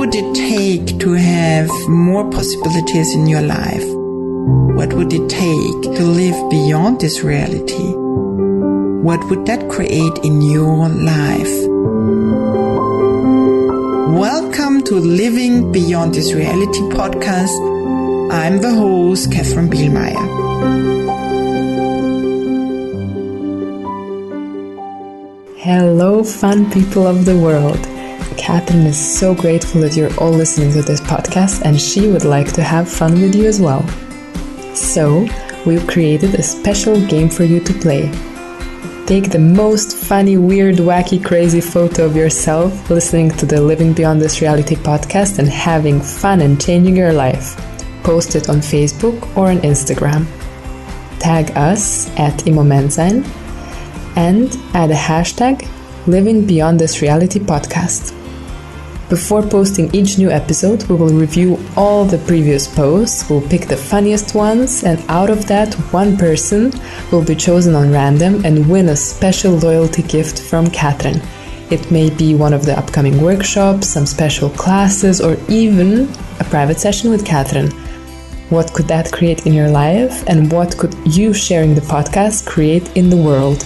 would it take to have more possibilities in your life? What would it take to live beyond this reality? What would that create in your life? Welcome to Living Beyond This Reality podcast. I'm the host, Katherine Bielmeier. Hello, fun people of the world. Katherine is so grateful that you're all listening to this podcast, and she would like to have fun with you as well. So, we've created a special game for you to play. Take the most funny, weird, wacky, crazy photo of yourself listening to the Living Beyond This Reality podcast and having fun and changing your life. Post it on Facebook or on Instagram. Tag us at imomensein and add a hashtag Living Beyond This Reality podcast. Before posting each new episode, we will review all the previous posts, we'll pick the funniest ones, and out of that, one person will be chosen on random and win a special loyalty gift from Katherine. It may be one of the upcoming workshops, some special classes, or even a private session with Katherine. What could that create in your life, and what could you sharing the podcast create in the world?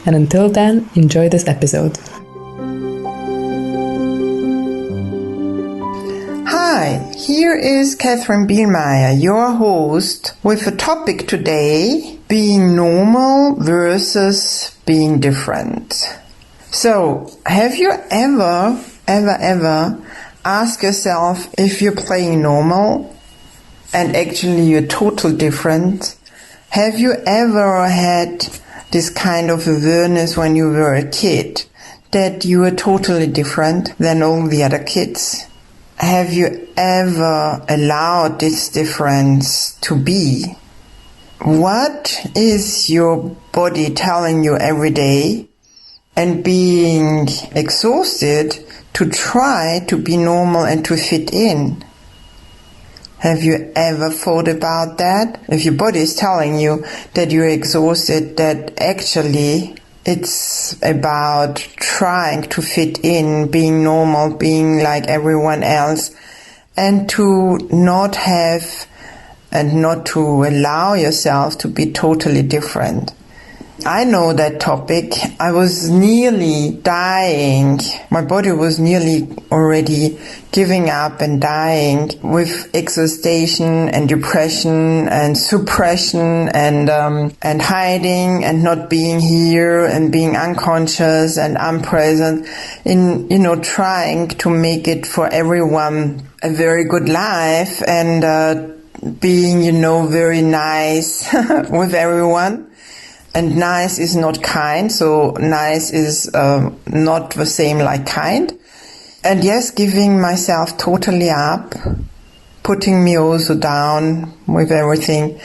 And until then, enjoy this episode. Hi, here is Katherine Bielmeier, your host, with a topic today, being normal versus being different. So, have you ever asked yourself if you're playing normal and actually you're totally different? Have you ever had this kind of awareness when you were a kid, that you were totally different than all the other kids? Have you ever allowed this difference to be? What is your body telling you every day and being exhausted to try to be normal and to fit in? Have you ever thought about that? If your body is telling you that you're exhausted, that actually it's about trying to fit in, being normal, being like everyone else, and to not have and not to allow yourself to be totally different. I know that topic. I was nearly dying. My body was nearly already giving up and dying with exhaustion and depression and suppression and hiding and not being here and being unconscious and unpresent in, trying to make it for everyone a very good life and being, very nice with everyone. And nice is not kind, so nice is not the same like kind. And yes, giving myself totally up, putting me also down with everything,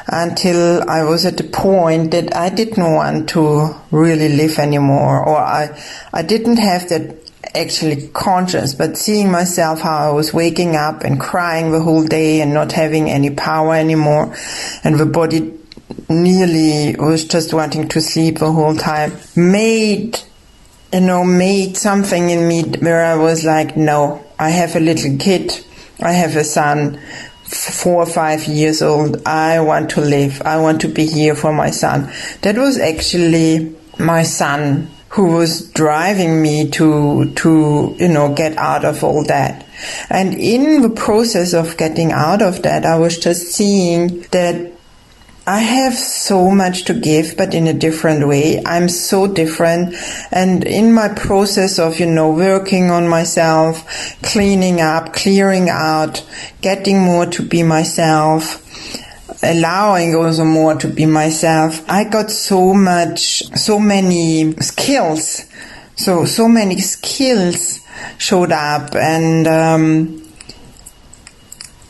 until I was at the point that I didn't want to really live anymore, or I didn't have that actually conscious, but seeing myself how I was waking up and crying the whole day and not having any power anymore, and the body nearly was just wanting to sleep the whole time, made something in me where I was like, no, I have a little kid, I have a son, 4 or 5 years old, I want to live, I want to be here for my son. That was actually my son who was driving me to get out of all that. And in the process of getting out of that, I was just seeing that I have so much to give, but in a different way. I'm so different. And in my process of, working on myself, cleaning up, clearing out, getting more to be myself, allowing also more to be myself, I got so many skills. So many skills showed up,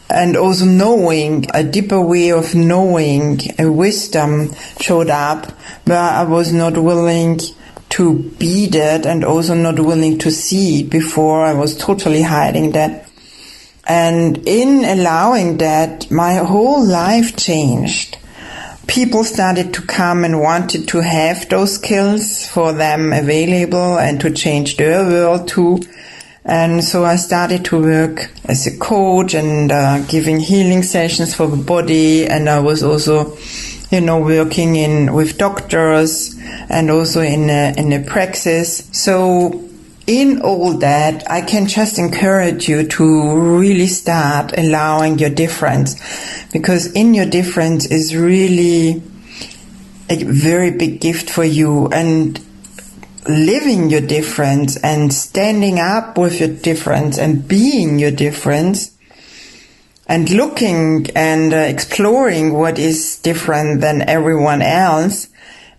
and also knowing, a deeper way of knowing, a wisdom showed up where I was not willing to be that and also not willing to see before. I was totally hiding that. And in allowing that, my whole life changed. People started to come and wanted to have those skills for them available and to change their world too. And so I started to work as a coach and giving healing sessions for the body. And I was also, working with doctors and also in a praxis. So in all that, I can just encourage you to really start allowing your difference, because in your difference is really a very big gift for you. And living your difference and standing up with your difference and being your difference and looking and exploring what is different than everyone else,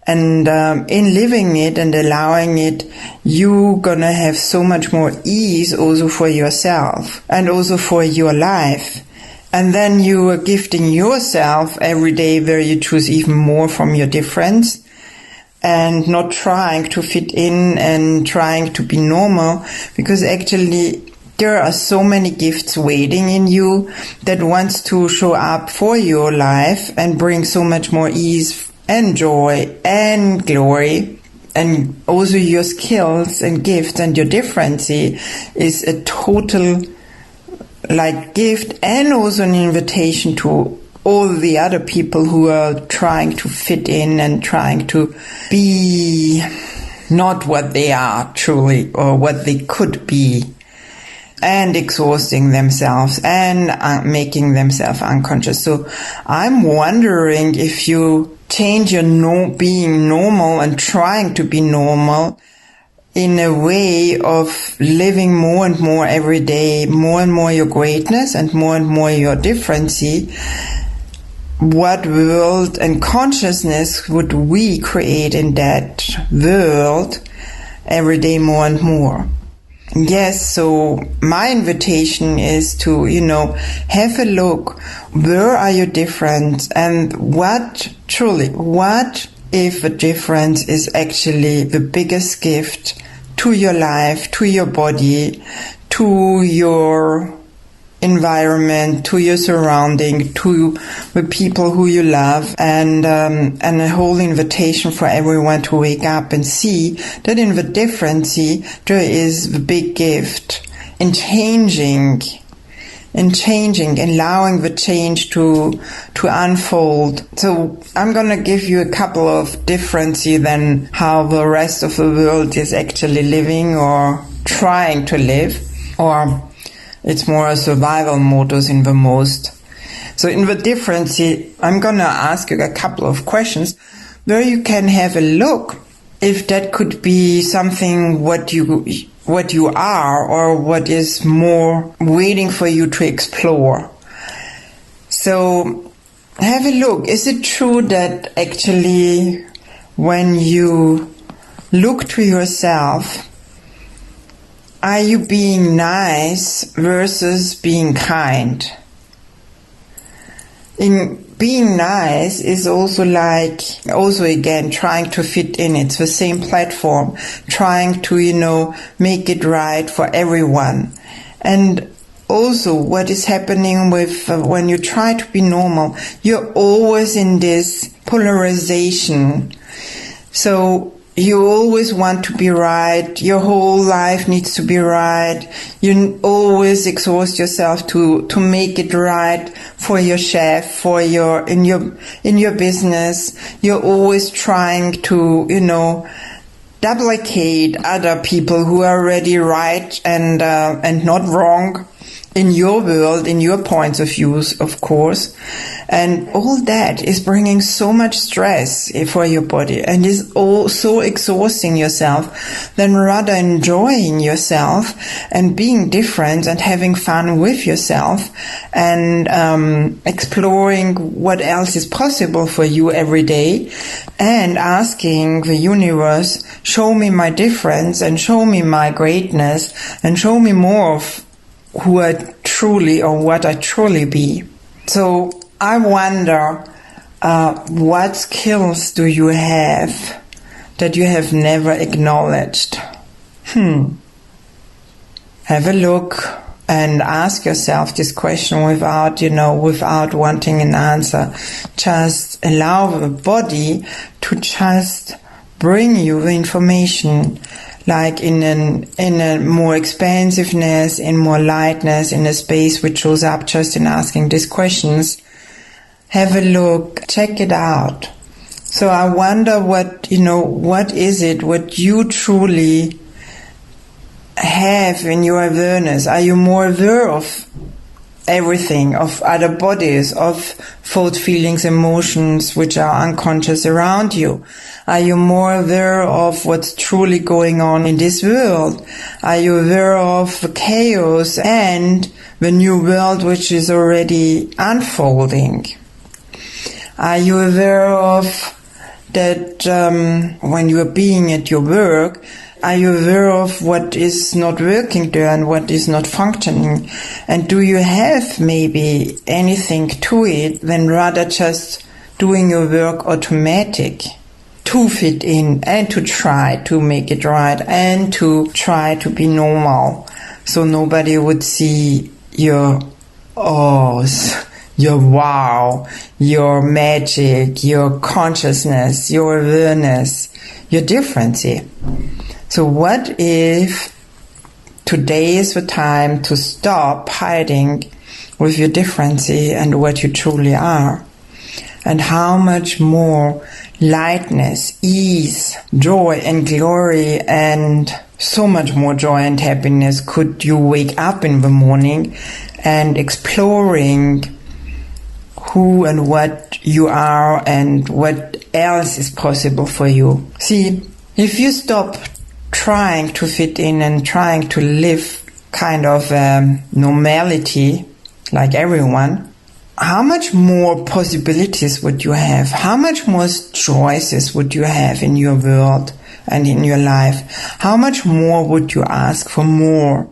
and in living it and allowing it, you're gonna have so much more ease also for yourself and also for your life. And then you are gifting yourself every day where you choose even more from your difference and not trying to fit in and trying to be normal, because actually there are so many gifts waiting in you that wants to show up for your life and bring so much more ease and joy and glory. And also your skills and gifts and your difference is a total gift, and also an invitation to all the other people who are trying to fit in and trying to be not what they are truly or what they could be, and exhausting themselves and making themselves unconscious. So I'm wondering if you change your being normal and trying to be normal in a way of living more and more every day, more and more your greatness and more your difference. What world and consciousness would we create in that world every day more and more? Yes, so my invitation is to, have a look. Where are you different? And what if a difference is actually the biggest gift to your life, to your body, to your environment, to your surrounding, to the people who you love, and a whole invitation for everyone to wake up and see that in the difference there is the big gift in changing, allowing the change to unfold. So I'm gonna give you a couple of differences than how the rest of the world is actually living or trying to live, or it's more a survival modus in the most. So in the difference, I'm gonna ask you a couple of questions where you can have a look if that could be something what you are, or what is more waiting for you to explore. So have a look. Is it true that actually when you look to yourself, are you being nice versus being kind? In being nice is also again, trying to fit in. It's the same platform, trying to, make it right for everyone. And also what is happening with when you try to be normal, you're always in this polarization. So you always want to be right. Your whole life needs to be right. You always exhaust yourself to make it right for your chef, in your business. You're always trying to, duplicate other people who are already right and not wrong in your world, in your points of view, of course. And all that is bringing so much stress for your body and is all so exhausting yourself, than rather enjoying yourself and being different and having fun with yourself and exploring what else is possible for you every day, and asking the universe, show me my difference and show me my greatness and show me more of who I truly, or what I truly be. So I wonder, what skills do you have that you have never acknowledged? Have a look and ask yourself this question without wanting an answer. Just allow the body to just bring you the information. like in a more expansiveness, in more lightness, in a space which shows up just in asking these questions. Have a look, check it out. So I wonder what is it, what you truly have in your awareness? Are you more aware of everything, of other bodies, of thought, feelings, emotions which are unconscious around you? Are you more aware of what's truly going on in this world? Are you aware of the chaos and the new world which is already unfolding? Are you aware of that when you are being at your work, are you aware of what is not working there and what is not functioning? And do you have maybe anything to it than rather just doing your work automatic to fit in and to try to make it right and to try to be normal so nobody would see your your wow, your magic, your consciousness, your awareness, your difference. So what if today is the time to stop hiding with your difference and what you truly are? And how much more lightness, ease, joy and glory and so much more joy and happiness could you wake up in the morning and exploring who and what you are and what else is possible for you. See, if you stop trying to fit in and trying to live kind of normality like everyone, how much more possibilities would you have? How much more choices would you have in your world and in your life? How much more would you ask for more?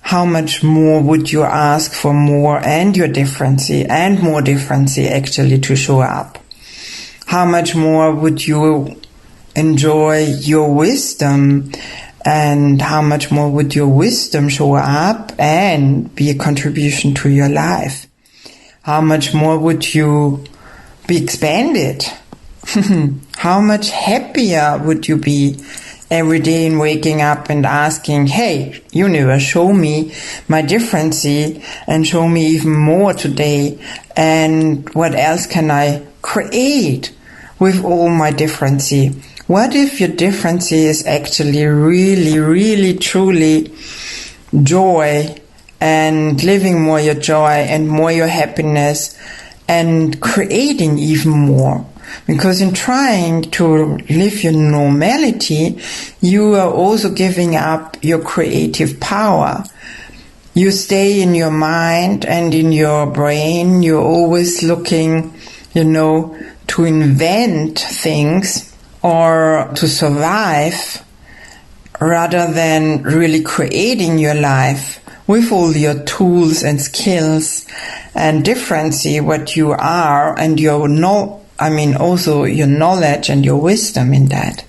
How much more would you ask for more and your difference and more difference actually to show up? How much more would you enjoy your wisdom, and how much more would your wisdom show up and be a contribution to your life? How much more would you be expanded? How much happier would you be every day in waking up and asking, hey, universe, show me my difference and show me even more today, and what else can I create with all my difference? What if your difference is actually really, really, truly joy and living more your joy and more your happiness and creating even more? Because in trying to live your normality, you are also giving up your creative power. You stay in your mind and in your brain. You're always looking, to invent things or to survive rather than really creating your life with all your tools and skills and difference, what you are, and also your knowledge and your wisdom in that.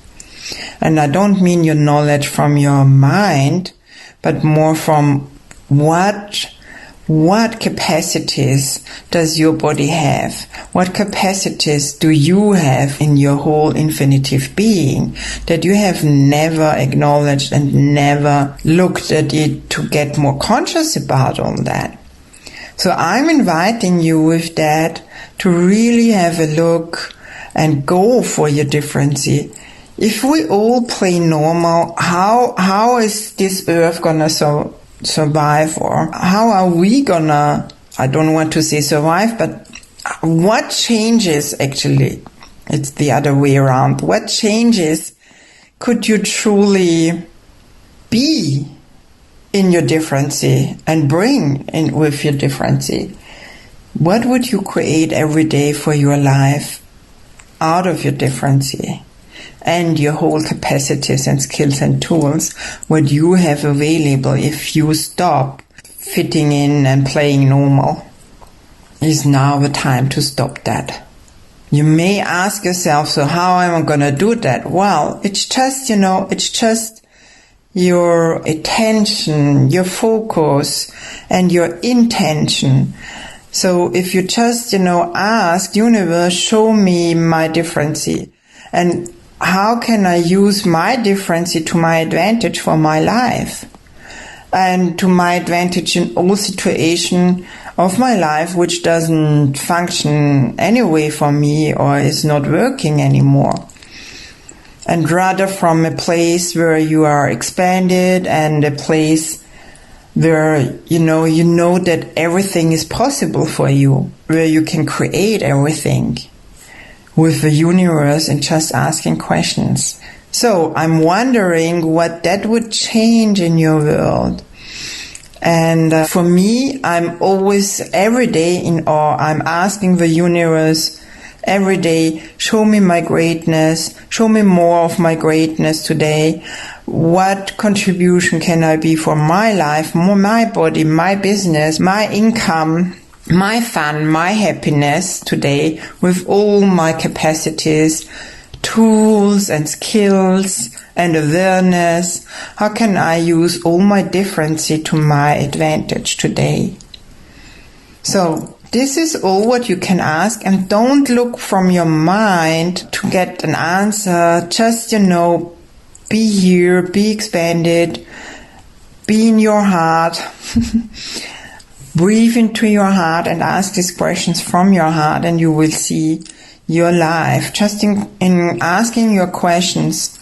And I don't mean your knowledge from your mind, but more from what capacities does your body have? What capacities do you have in your whole infinitive being that you have never acknowledged and never looked at it to get more conscious about all that? So I'm inviting you with that to really have a look and go for your difference. If we all play normal, how is this earth gonna survive, or how are we gonna, I don't want to say survive, but what changes actually? It's the other way around. What changes could you truly be in your difference and bring in with your difference? What would you create every day for your life out of your difference and your whole capacities and skills and tools, what you have available if you stop fitting in and playing normal? Is now the time to stop that. You may ask yourself, so how am I going to do that? Well, it's just, it's just your attention, your focus, and your intention. So if you just, ask, universe, show me my difference. And how can I use my difference to my advantage for my life? And to my advantage in all situations of my life which doesn't function anyway for me or is not working anymore. And rather from a place where you are expanded and a place where you know that everything is possible for you, where you can create everything with the universe and just asking questions. So I'm wondering what that would change in your world. And for me, I'm always every day in awe. I'm asking the universe every day, show me my greatness, show me more of my greatness today. What contribution can I be for my life, my body, my business, my income, my fun, my happiness today with all my capacities, tools and skills and awareness? How can I use all my difference to my advantage today? So this is all what you can ask, and don't look from your mind to get an answer. Just, be here, be expanded, be in your heart. Breathe into your heart and ask these questions from your heart, and you will see your life just in asking your questions.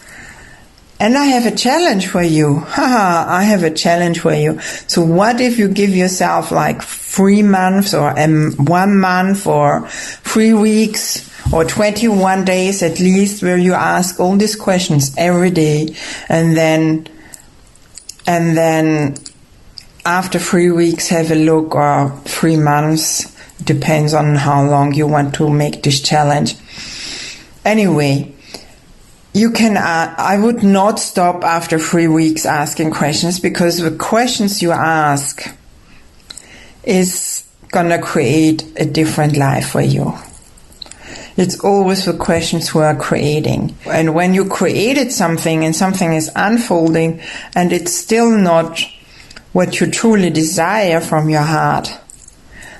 And I have a challenge for you. I have a challenge for you. So what if you give yourself like 3 months or 1 month or 3 weeks or 21 days at least, where you ask all these questions every day, and then after 3 weeks have a look, or 3 months, depends on how long you want to make this challenge. Anyway, you can, I would not stop after 3 weeks asking questions, because the questions you ask is gonna create a different life for you. It's always the questions who are creating. And when you created something and something is unfolding and it's still not what you truly desire from your heart,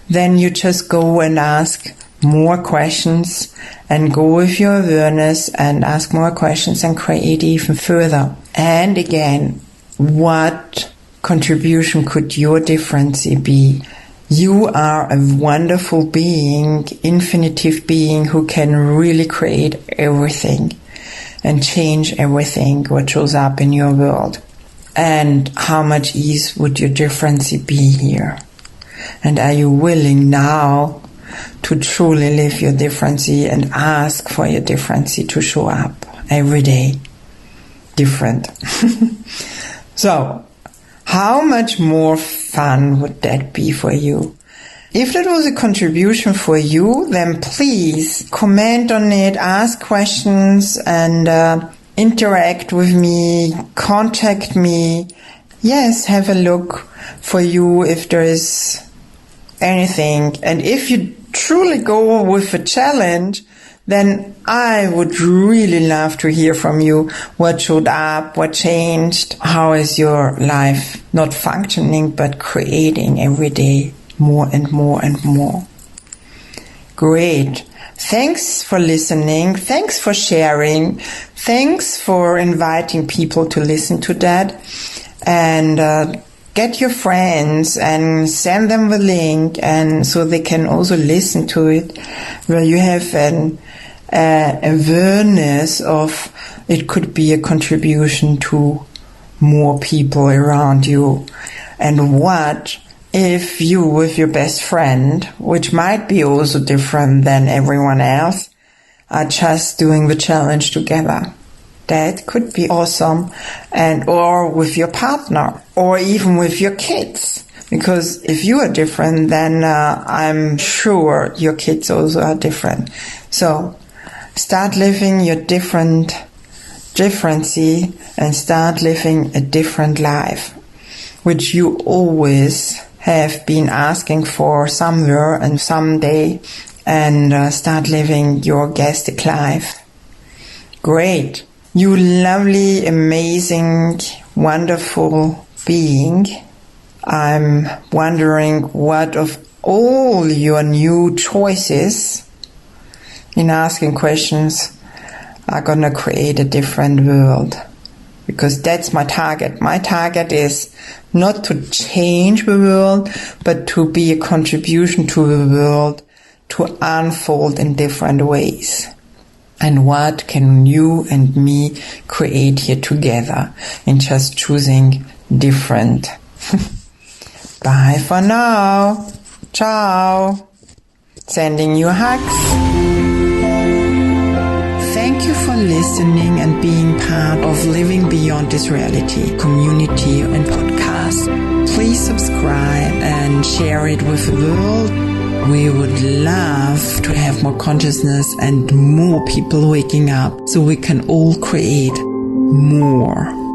then you just go and ask more questions and go with your awareness and ask more questions and create even further. And again, what contribution could your difference be? You are a wonderful being, infinitive being, who can really create everything and change everything what shows up in your world. And how much ease would your difference be here? And are you willing now to truly live your difference and ask for your difference to show up every day different? So, how much more fun would that be for you? If that was a contribution for you, then please comment on it, ask questions, and interact with me, contact me. Yes, have a look for you if there is anything. And if you truly go with a challenge, then I would really love to hear from you. What showed up? What changed? How is your life not functioning but creating every day more and more and more? Great. Thanks for listening. Thanks for sharing. Thanks for inviting people to listen to that. And get your friends and send them the link, and so they can also listen to it, where you have an awareness of it could be a contribution to more people around you. And what if you with your best friend, which might be also different than everyone else, are just doing the challenge together? That could be awesome. And or with your partner, or even with your kids. Because if you are different, then I'm sure your kids also are different. So start living your difference and start living a different life, which you always have been asking for somewhere and someday, and start living your gastic life. Great. You lovely, amazing, wonderful being. I'm wondering what of all your new choices in asking questions are gonna create a different world. Because that's my target. My target is not to change the world, but to be a contribution to the world to unfold in different ways. And what can you and me create here together in just choosing different? Bye for now. Ciao. Sending you hugs. Thank you for listening and being part of Living Beyond This Reality community and podcast. Please subscribe and share it with the world. We would love to have more consciousness and more people waking up so we can all create more.